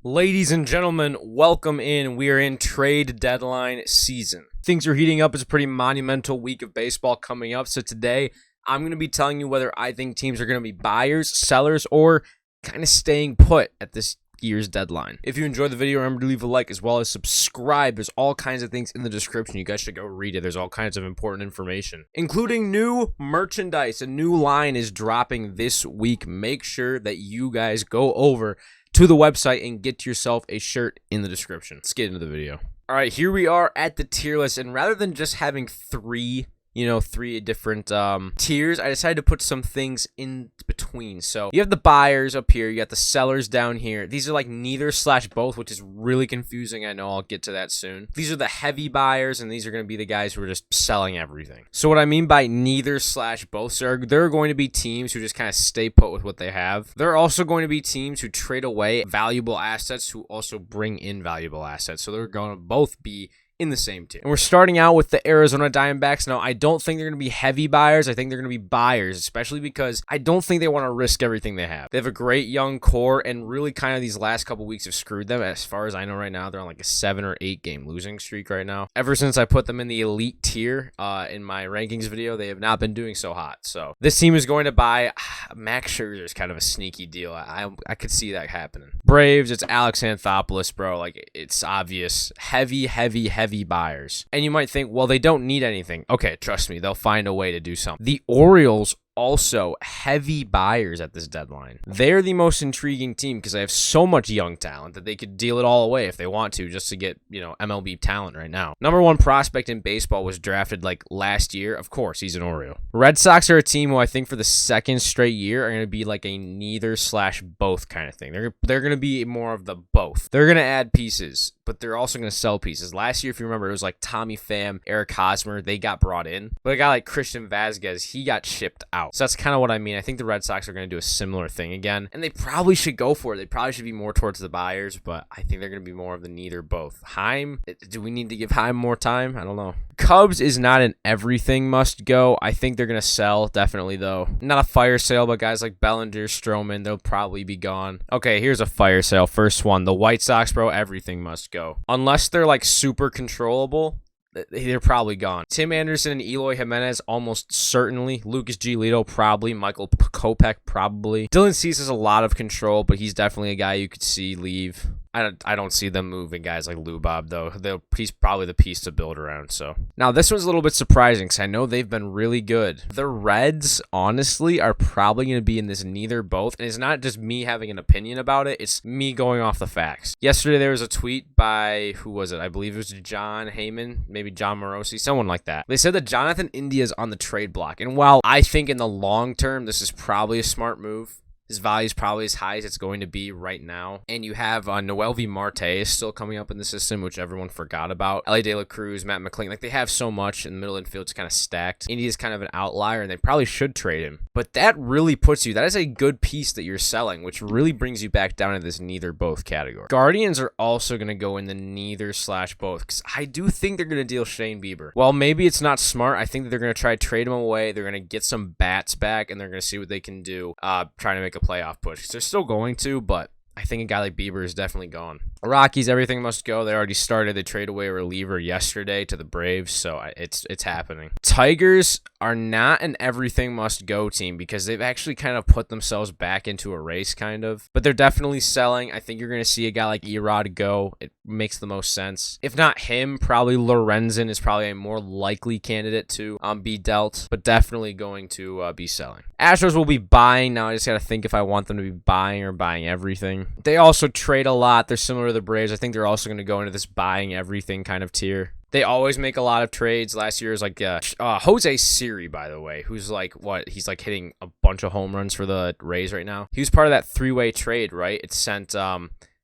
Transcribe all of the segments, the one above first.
Ladies and gentlemen, welcome in. We are in trade deadline season. Things are heating up. It's a pretty monumental week of baseball coming up. So today, I'm going to be telling you whether I think teams are going to be buyers, sellers, or kind of staying put at this year's deadline. If you enjoyed the video, remember to leave a like as well as subscribe. There's all kinds of things in the description. You guys should go read it. There's all kinds of important information, including new merchandise. A new line is dropping this week. Make sure that you guys go over to the website and get yourself a shirt in the description. Let's get into the video. All right, here we are at the tier list, and rather than just having three different tiers, I decided to put some things in between. So you have the buyers up here, you got the sellers down here. These are like neither / both, which is really confusing. I know I'll get to that soon. These are the heavy buyers, and these are going to be the guys who are just selling everything. So what I mean by neither / both, so there are going to be teams who just kind of stay put with what they have. There are also going to be teams who trade away valuable assets who also bring in valuable assets. So they're going to both be in the same tier. And we're starting out with the Arizona Diamondbacks. Now, I don't think they're going to be heavy buyers. I think they're going to be buyers, especially because I don't think they want to risk everything they have. They have a great young core, and really kind of these last couple weeks have screwed them. As far as I know right now, they're on like a 7 or 8 game losing streak right now. Ever since I put them in the elite tier in my rankings video, they have not been doing so hot. So this team is going to buy Max Scherzer is kind of a sneaky deal. I could see that happening. Braves, it's Alex Anthopoulos, bro. Like, it's obvious. Heavy buyers. And you might think, well, they don't need anything. Okay, trust me, they'll find a way to do something. The Orioles, also heavy buyers at this deadline. They're the most intriguing team because they have so much young talent that they could deal it all away if they want to, just to get, MLB talent right now. Number 1 prospect in baseball was drafted like last year. Of course, he's an Oriole. Red Sox are a team who I think for the second straight year are going to be like a neither / both kind of thing. They're going to be more of the both. They're going to add pieces, but they're also going to sell pieces. Last year, if you remember, it was like Tommy Pham, Eric Hosmer, they got brought in. But a guy like Christian Vasquez, he got shipped out. So that's kind of what I mean. I think the Red Sox are going to do a similar thing again, and they probably should go for it. They probably should be more towards the buyers, but I think they're going to be more of the neither both. Heim, do we need to give Heim more time? I don't know. Cubs is not an everything must go. I think they're going to sell, definitely, though. Not a fire sale, but guys like Bellinger, Stroman, they'll probably be gone. Okay, here's a fire sale. First one. The White Sox, bro, everything must go. Unless they're like super controllable, they're probably gone. Tim Anderson and Eloy Jimenez, almost certainly. Lucas Giolito, probably. Michael Kopech, probably. Dylan Cease has a lot of control, but he's definitely a guy you could see leave. I don't see them moving guys like Lou Bob, though. He's probably the piece to build around. So now this one's a little bit surprising because I know they've been really good. The Reds, honestly, are probably going to be in this neither both. And it's not just me having an opinion about it. It's me going off the facts. Yesterday, there was a tweet by, who was it? I believe it was John Heyman, maybe John Morosi, someone like that. They said that Jonathan India is on the trade block. And while I think in the long term, this is probably a smart move, his value is probably as high as it's going to be right now. And you have Noelvi Marte is still coming up in the system, which everyone forgot about. Ellie De La Cruz, Matt McClain, like they have so much, and the middle infield's kind of stacked. India's kind of an outlier, and they probably should trade him. But that really puts you, that is a good piece that you're selling, which really brings you back down to this neither both category. Guardians are also going to go in the neither / both, because I do think they're going to deal Shane Bieber. Well, maybe it's not smart. I think that they're going to try to trade him away. They're going to get some bats back, and they're going to see what they can do, trying to make a playoff push. They're still going to, but I think a guy like Bieber is definitely gone. Rockies, everything must go. They already started. They traded away a reliever yesterday to the Braves, so it's happening. Tigers are not an everything must go team because they've actually kind of put themselves back into a race, kind of. But they're definitely selling. I think you're going to see a guy like Erod go. It makes the most sense. If not him, probably Lorenzen is probably a more likely candidate to be dealt, but definitely going to be selling. Astros will be buying. Now I just got to think if I want them to be buying or buying everything. They also trade a lot. They're similar to the Braves. I think they're also going to go into this buying everything kind of tier. They always make a lot of trades. Last year was like Jose Siri, by the way, who's like, he's like hitting a bunch of home runs for the Rays right now. He was part of that 3-way trade, right? It sent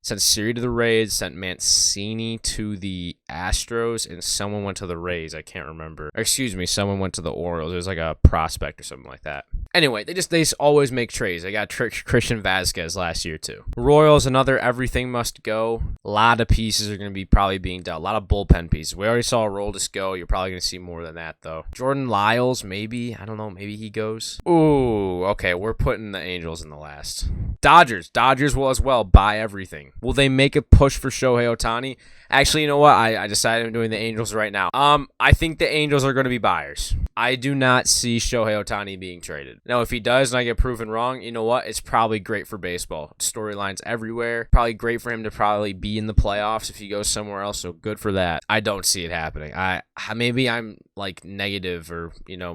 Siri to the Rays, sent Mancini to the Astros, and someone went to the Rays. I can't remember. Or, excuse me, someone went to the Orioles. It was like a prospect or something like that. Anyway, they always make trades. They got Christian Vasquez last year too. Royals, another everything must go. A lot of pieces are going to be probably being dealt. A lot of bullpen pieces. We already saw Aroldis go. You're probably going to see more than that though. Jordan Lyles, maybe. I don't know. Maybe he goes. Ooh, okay. We're putting the Angels in the last. Dodgers will as well buy everything. everything. Will they make a push for Shohei Ohtani? Actually, you know what? I decided I'm doing the Angels right now. I think the Angels are going to be buyers. I do not see Shohei Ohtani being traded. Now, if he does and I get proven wrong, you know what? It's probably great for baseball. Storylines everywhere. Probably great for him to probably be in the playoffs if he goes somewhere else. So good for that. I don't see it happening. Maybe I'm like negative or,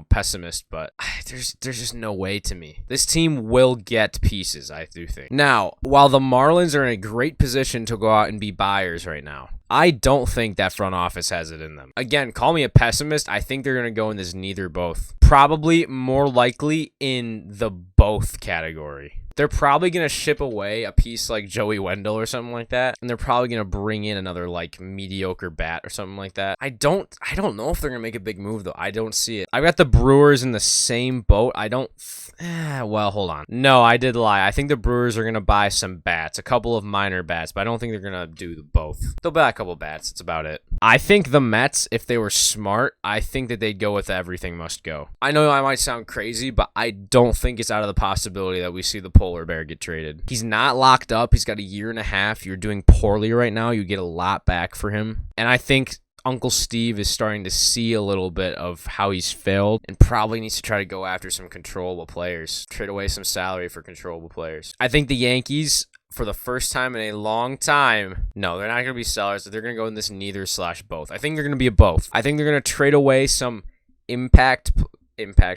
pessimist, but there's just no way to me. This team will get pieces, I do think. Now, while the Marlins are in a great position to go out and be buyers right now, I don't think that front office has it in them. Again, call me a pessimist. I think they're going to go in this neither both. Probably more likely in the both category. They're probably going to ship away a piece like Joey Wendell or something like that, and they're probably going to bring in another like mediocre bat or something like that. I don't know if they're going to make a big move though. I don't see it. I've got the Brewers in the same boat. Well, hold on. No, I did lie. I think the Brewers are going to buy some bats, a couple of minor bats, but I don't think they're going to do both. They'll buy a couple bats. That's about it. I think the Mets, if they were smart, I think that they'd go with everything must go. I know I might sound crazy, but I don't think it's out of the possibility that we see the polar bear get traded. He's not locked up. He's got a year and a half. You're doing poorly right now. You get a lot back for him. And I think Uncle Steve is starting to see a little bit of how he's failed and probably needs to try to go after some controllable players. Trade away some salary for controllable players. I think the Yankees, for the first time in a long time, no, they're not going to be sellers. They're going to go in this neither/both. I think they're going to be a both. I think they're going to trade away some impact,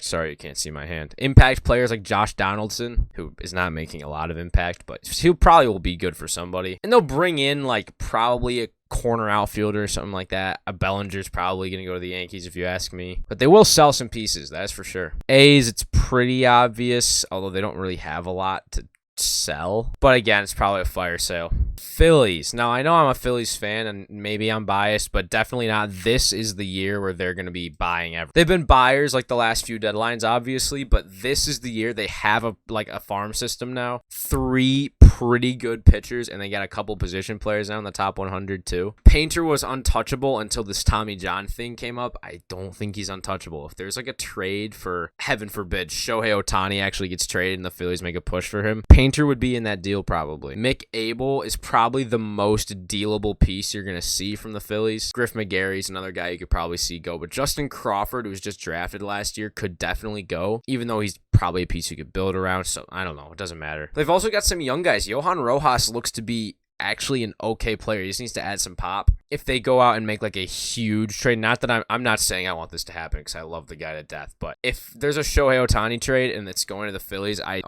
sorry, you can't see my hand. Impact players like Josh Donaldson, who is not making a lot of impact, but he probably will be good for somebody. And they'll bring in like probably a corner outfielder or something like that. A Bellinger's probably going to go to the Yankees if you ask me. But they will sell some pieces, that's for sure. A's, it's pretty obvious, although they don't really have a lot to sell. But again, it's probably a fire sale. Phillies. Now, I know I'm a Phillies fan, and maybe I'm biased, but definitely not. This is the year where they're going to be buying everything. They've been buyers like the last few deadlines, obviously, but this is the year they have a farm system now. 3 pretty good pitchers, and they got a couple position players now in the top 100 too. Painter was untouchable until this Tommy John thing came up. I don't think he's untouchable. If there's like a trade for, heaven forbid, Shohei Ohtani actually gets traded and the Phillies make a push for him, Painter would be in that deal probably. Mick Abel is probably the most dealable piece you're going to see from the Phillies. Griff McGarry's another guy you could probably see go, but Justin Crawford, who was just drafted last year, could definitely go, even though he's probably a piece you could build around, so I don't know. It doesn't matter. They've also got some young guys. Johan Rojas looks to be actually an okay player. He just needs to add some pop. If they go out and make like a huge trade, not that I'm not saying I want this to happen because I love the guy to death, but if there's a Shohei Ohtani trade and it's going to the Phillies, I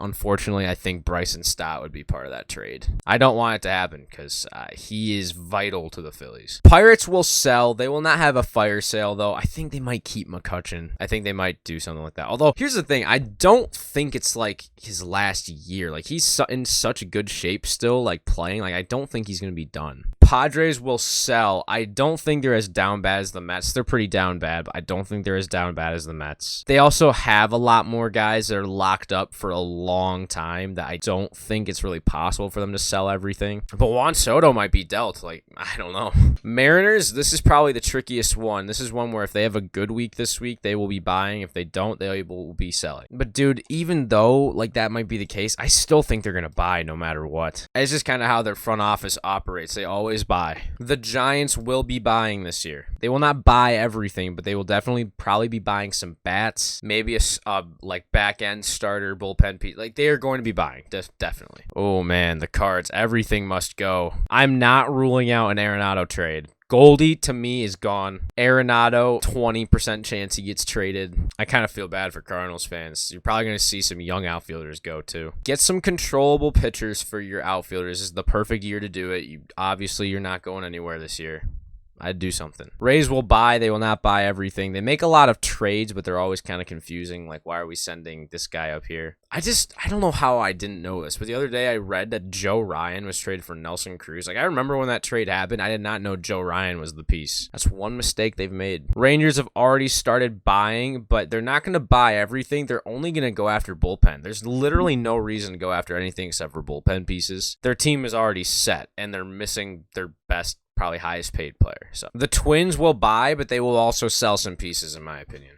think Bryson Stott would be part of that trade. I don't want it to happen because he is vital to the Phillies. Pirates will sell. They will not have a fire sale though. I think they might keep McCutchen. I think they might do something like that. Although here's the thing, I don't think it's like his last year. Like he's in such good shape still, like playing. Like I don't think he's going to be done. Padres will sell. I don't think they're as down bad as the Mets. They're pretty down bad, but I don't think they're as down bad as the Mets. They also have a lot more guys that are locked up for a long time that I don't think it's really possible for them to sell everything. But Juan Soto might be dealt. Like, I don't know. Mariners, this is probably the trickiest one. This is one where if they have a good week this week, they will be buying. If they don't, they will be selling. But dude, even though like that might be the case, I still think they're going to buy no matter what. It's just kind of how their front office operates. They always buy. The Giants will be buying this year. They will not buy everything, but they will definitely probably be buying some bats, maybe a like back end starter bullpen piece. Like they are going to be buying, definitely. Oh man, the Cards, everything must go. I'm not ruling out an Arenado trade. Goldie, to me, is gone. Arenado, 20% chance he gets traded. I kind of feel bad for Cardinals fans. You're probably going to see some young outfielders go, too. Get some controllable pitchers for your outfielders. This is the perfect year to do it. Obviously, you're not going anywhere this year. I'd do something. Rays will buy. They will not buy everything. They make a lot of trades, but they're always kind of confusing. Like, why are we sending this guy up here? I don't know how I didn't know this, but the other day I read that Joe Ryan was traded for Nelson Cruz. Like, I remember when that trade happened. I did not know Joe Ryan was the piece. That's one mistake they've made. Rangers have already started buying, but they're not going to buy everything. They're only going to go after bullpen. There's literally no reason to go after anything except for bullpen pieces. Their team is already set, and they're missing their best, probably highest paid player. So the Twins will buy, but they will also sell some pieces, in my opinion.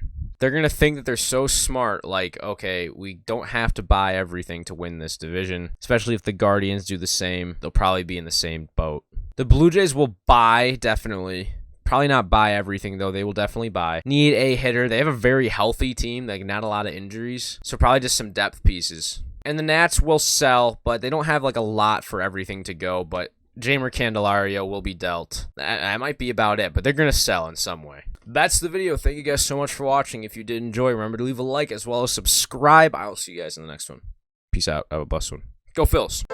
they're going to think that they're so smart, like, okay, we don't have to buy everything to win this division, especially if the Guardians do the same. They'll probably be in the same boat. The Blue Jays will buy, definitely. Probably not buy everything, though. They will definitely buy. Need a hitter. They have a very healthy team, like not a lot of injuries, so probably just some depth pieces. And the Nats will sell, but they don't have like a lot for everything to go, but Jeimer Candelario will be dealt. That might be about it, but they're going to sell in some way. That's the video. Thank you guys so much for watching. If you did enjoy, remember to leave a like as well as subscribe. I will see you guys in the next one. Peace out. Have a blessed one. Go Phils.